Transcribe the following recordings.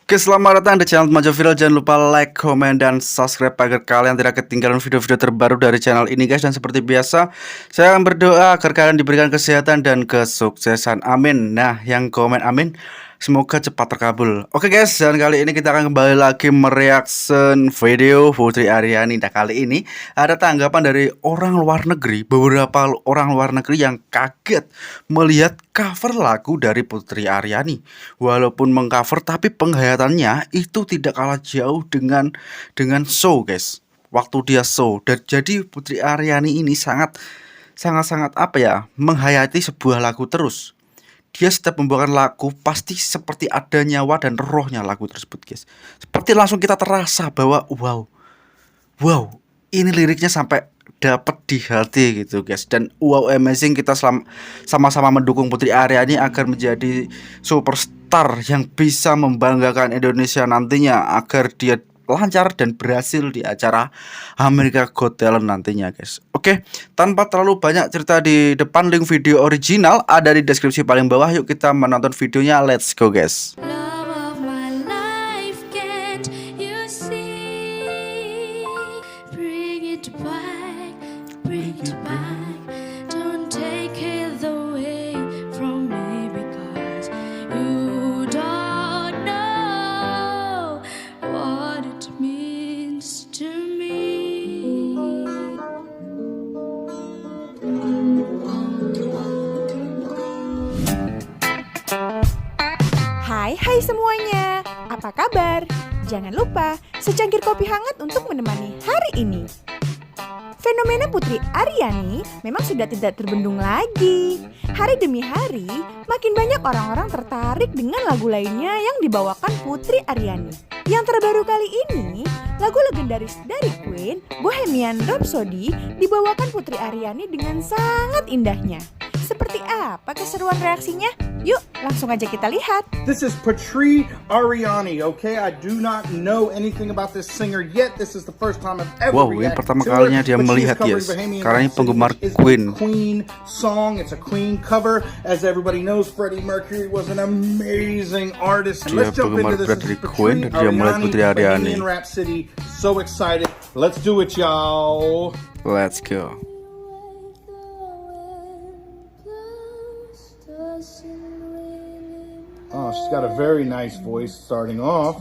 Oke, selamat datang di channel Remaja Viral. Jangan lupa like, komen, dan subscribe agar kalian tidak ketinggalan video-video terbaru dari channel ini, guys. Dan seperti biasa, saya akan berdoa agar kalian diberikan kesehatan dan kesuksesan. Amin. Nah, yang komen amin, semoga cepat terkabul. Oke, guys, dan kali ini kita akan kembali lagi mereaction video Putri Ariani. Nah, kali ini ada tanggapan dari orang luar negeri, beberapa orang luar negeri yang kaget melihat cover lagu dari Putri Ariani. Walaupun mengcover, tapi penghayatannya itu tidak kalah jauh dengan show, guys. Waktu dia show, dan jadi Putri Ariani ini sangat apa ya, menghayati sebuah lagu terus. Dia setiap membawakan lagu pasti seperti ada nyawa dan rohnya lagu tersebut, guys. Seperti langsung kita terasa bahwa wow, ini liriknya sampai dapat di hati gitu, guys. Dan wow, amazing, kita sama-sama mendukung Putri Ariani agar menjadi superstar yang bisa membanggakan Indonesia nantinya, agar dia lancar dan berhasil di acara America Got Talent nantinya, guys. Oke, tanpa terlalu banyak cerita di depan, link video original ada di deskripsi paling bawah. Yuk kita menonton videonya, let's go, guys. Hai semuanya, apa kabar? Jangan lupa secangkir kopi hangat untuk menemani hari ini. Fenomena Putri Ariani memang sudah tidak terbendung lagi. Hari demi hari, makin banyak orang-orang tertarik dengan lagu lainnya yang dibawakan Putri Ariani. Yang terbaru kali ini, lagu legendaris dari Queen, Bohemian Rhapsody, dibawakan Putri Ariani dengan sangat indahnya. Seperti apa keseruan reaksinya? Yuk, langsung aja kita lihat. This is Putrii Ariani, okay? I do not know anything about this singer yet. This is the first time I've ever ini pertama kalinya dia melihat, yes. Karena ini penggemar Queen. Queen song, it's a Queen cover. As everybody knows, Freddie Mercury was an amazing artist. Dia penggemar Freddie Queen, dia melihat Putri Ariani. Rhapsody, so excited. Let's do it, y'all. Let's go. Oh, she's got a very nice voice starting off.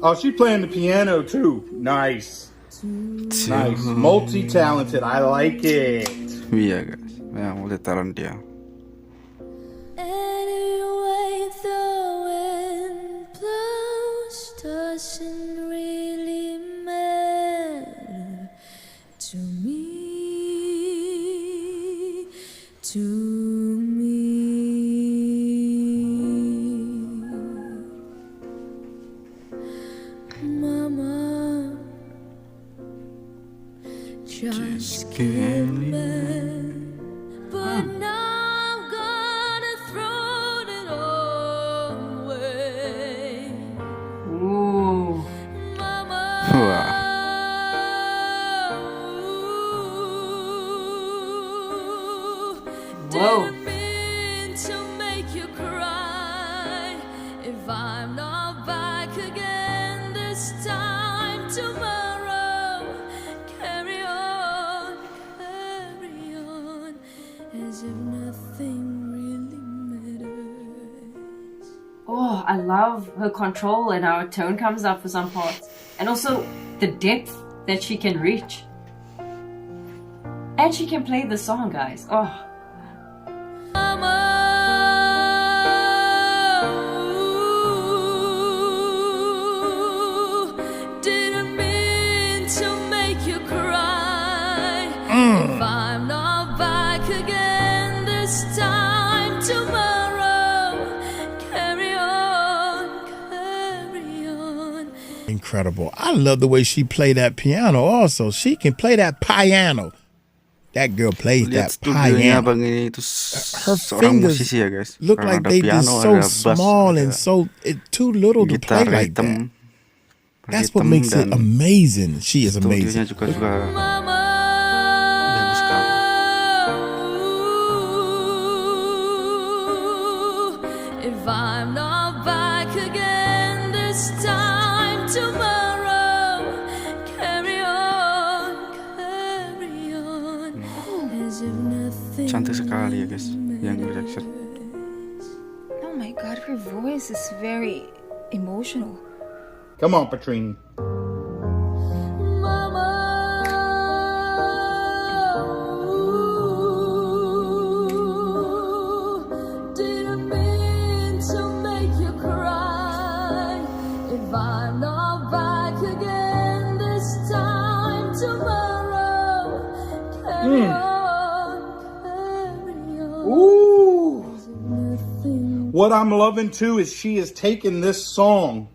Oh, she's playing the piano too. Nice. Nice. Multi-talented. I like it. Iya, guys. Ya, multi-talent dia. Anyway, the wind blows doesn't really matter to me. Mama, just give me, but now I'm gonna throw it all away. Ooh. Mama, Whoa. didn't mean to make you cry. If I'm not back again this time tomorrow, carry on, as if nothing really matters. Oh, I love her control and how her tone comes up for some parts. And also the depth that she can reach. And she can play the song, guys. Oh. Didn't mean to make you cry. If I'm not back again this time tomorrow, carry on. Incredible. I love the way she played that piano also. She can play that piano. That girl plays that piano. Her fingers musisi, ya, guys. look like they just so small and so too little to play like that. That's what makes it amazing. She is amazing. Juga bagus sekali. If I'm not back again this Cantik sekali ya guys yang reaction. Oh my god, her voice is very emotional. Come on, Putrii. Mama, didn't mean to make you cry. If I'm not back again this time tomorrow, carry on, carry on. Ooh. What I'm loving too is she has taken this song,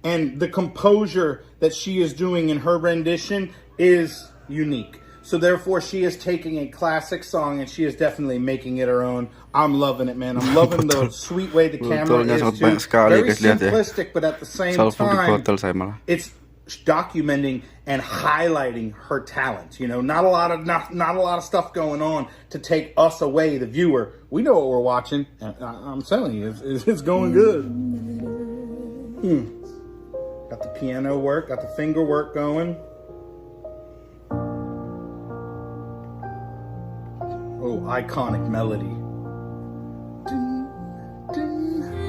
and the composure that she is doing in her rendition is unique. So therefore she is taking a classic song and she is definitely making it her own. I'm loving it, man. I'm loving the sweet way the camera is too. Very simplistic, but at the same time, it's documenting and highlighting her talent. You know, not a lot of stuff going on to take us away, the viewer. We know what we're watching. And I'm telling you, it's going good. Got the piano work, got the finger work going. Oh, iconic melody.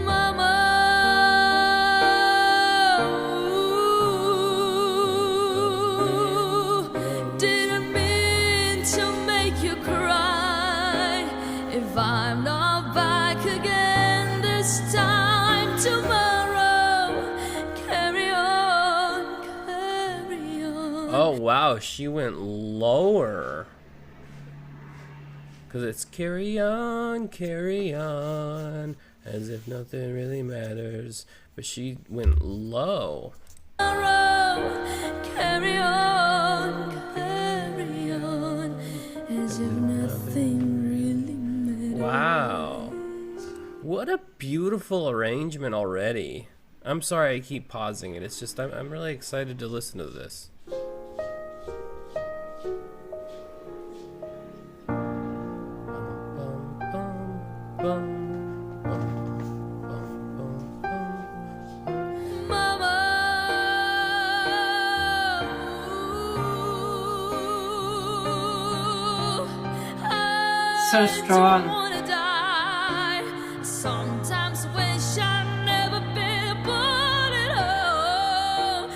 Mama, didn't mean to make you cry. If I'm not back again this time tomorrow, carry on, carry on. Oh wow, she went lower. Cause it's carry on, as if nothing really matters. But she went low. Carry on, as if nothing really matters. Wow. What a beautiful arrangement already. I'm sorry I keep pausing it. It's just I'm really excited to listen to this. So strong. Sometimes wish I'd never been born at all.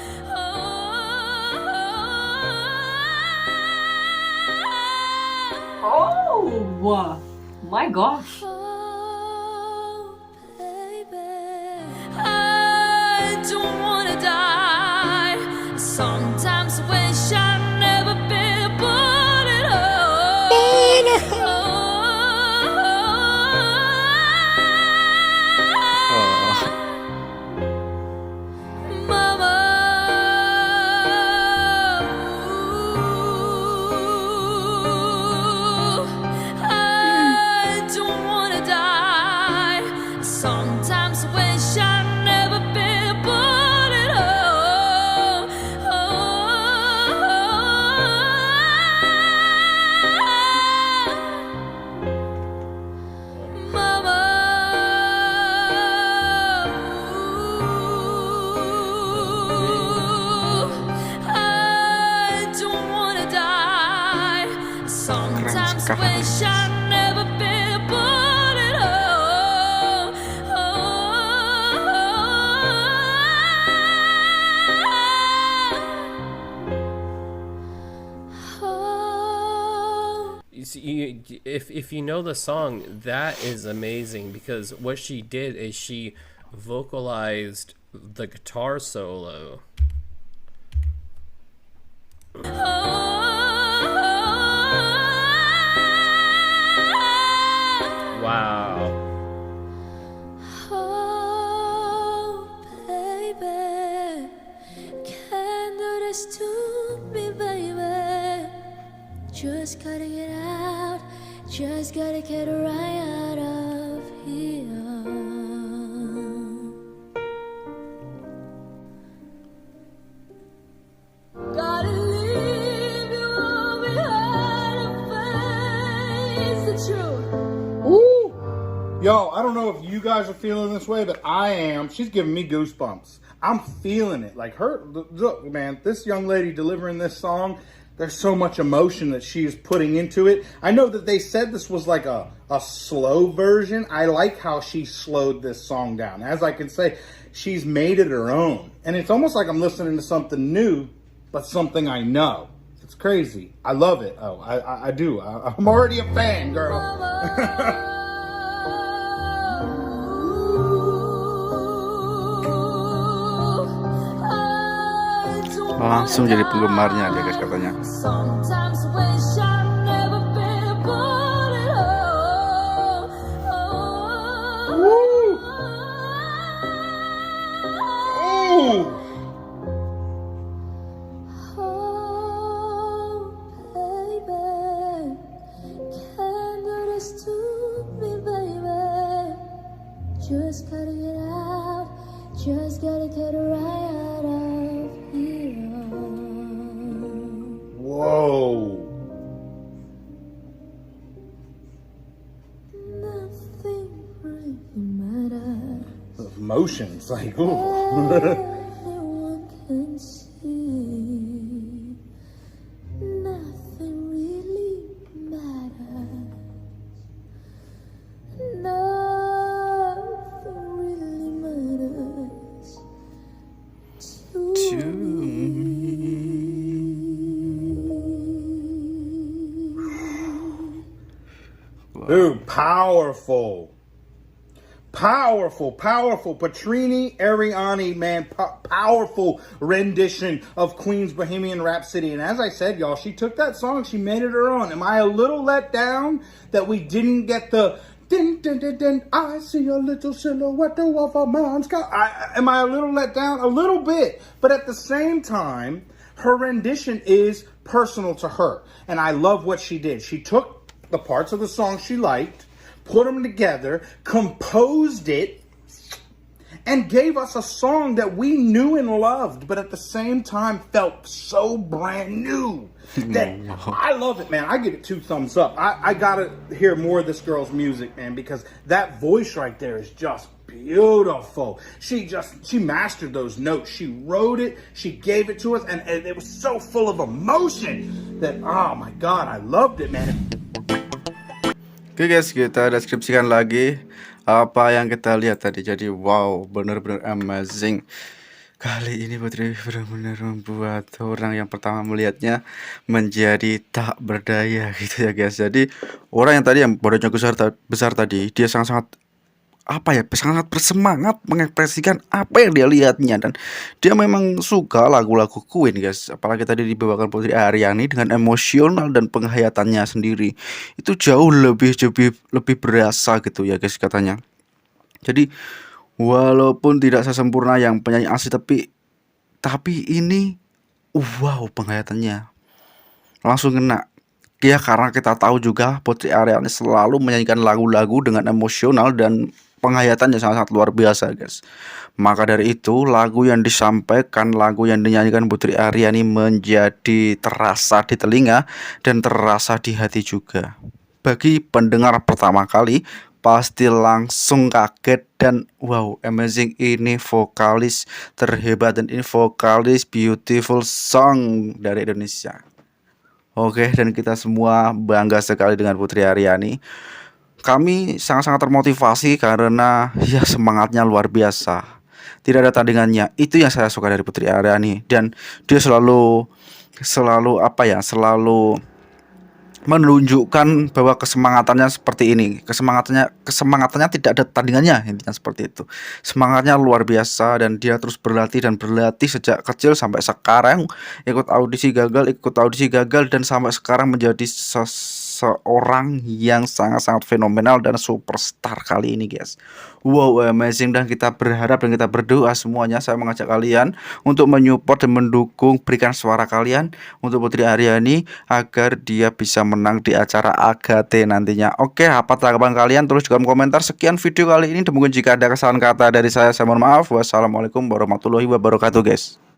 Oh my gosh. Oh, baby, I don't wanna die. Sometimes wish I'd never been born at all. Mama, I don't wanna die. Sometimes wish I'd never been born at all. Mama, I don't wanna die. Sometimes wish I'd never been born at all. You see, if you know the song, that is amazing because what she did is she vocalized the guitar solo. Wow. Oh, baby, can't do this to me, baby. Just gotta get out, just gotta get right out of here. Gotta leave you all behind and face the truth. Ooh. Yo, I don't know if you guys are feeling this way, but I am. She's giving me goosebumps. I'm feeling it. Like look, man, this young lady delivering this song, There's so much emotion that she is putting into it. I know that they said this was like a slow version. I like how she slowed this song down. As I can say, she's made it her own. And it's almost like I'm listening to something new, but something I know. It's crazy. I love it. Oh, I do. I'm already a fan, girl. Langsung jadi penggemarnya dia guys katanya. Sometimes wish I'd never been born at all. Woo! Ooh! Oh, baby, can't do this to me, baby. Just gotta get out, just gotta get right out of here. Whoa. Nothing really matters. Those emotions, like, ooh. Everyone can see. Nothing really matters. Nothing really matters to Dude, powerful. Powerful. Putrii Ariani, man, powerful rendition of Queen's Bohemian Rhapsody. And as I said, y'all, she took that song, she made it her own. Am I a little let down that we didn't get the din, din, din, din, I see a little silhouette of a man's sky. Am I a little let down? A little bit. But at the same time, her rendition is personal to her. And I love what she did. She took the parts of the song she liked, put them together, composed it, and gave us a song that we knew and loved, but at the same time felt so brand new. That I love it, man. I give it 2 thumbs up. I gotta hear more of this girl's music, man, because that voice right there is just beautiful. She mastered those notes. She wrote it, she gave it to us, and it was so full of emotion that, oh my God, I loved it, man. Oke guys, kita deskripsikan lagi apa yang kita lihat tadi. Jadi wow, benar-benar amazing. Kali ini Putri benar-benar membuat orang yang pertama melihatnya menjadi tak berdaya gitu ya guys. Jadi orang yang tadi yang badannya besar tadi, dia sangat-sangat sangat bersemangat mengekspresikan apa yang dia lihatnya, dan dia memang suka lagu-lagu Queen guys. Apalagi tadi dibawakan Putri Ariani dengan emosional dan penghayatannya sendiri itu jauh lebih berasa gitu ya guys katanya. Jadi walaupun tidak sesempurna yang penyanyi asli, tapi ini wow, penghayatannya langsung kena. Ya karena kita tahu juga Putri Ariani selalu menyanyikan lagu-lagu dengan emosional dan penghayatannya sangat-sangat luar biasa guys. Maka dari itu lagu yang disampaikan, lagu yang dinyanyikan Putri Ariani menjadi terasa di telinga dan terasa di hati juga. Bagi pendengar pertama kali pasti langsung kaget dan wow, amazing, ini vokalis terhebat dan ini vokalis beautiful song dari Indonesia. Oke, dan kita semua bangga sekali dengan Putri Ariani. Kami sangat-sangat termotivasi karena ya semangatnya luar biasa. Tidak ada tandingannya. Itu yang saya suka dari Putri Ariani, dan dia selalu menunjukkan bahwa kesemangatannya seperti ini. Kesemangatannya tidak ada tandingannya, intinya seperti itu. Semangatnya luar biasa dan dia terus berlatih sejak kecil sampai sekarang, ikut audisi gagal dan sampai sekarang menjadi seorang yang sangat-sangat fenomenal dan superstar kali ini guys. Wow, amazing, dan kita berharap dan kita berdoa semuanya. Saya mengajak kalian untuk menyupport dan mendukung, berikan suara kalian untuk Putri Ariani agar dia bisa menang di acara AGT nantinya. Oke, apa tanggapan kalian? Tulis di kolom komentar. Sekian video kali ini. Mungkin jika ada kesalahan kata dari saya mohon maaf. Wassalamualaikum warahmatullahi wabarakatuh guys.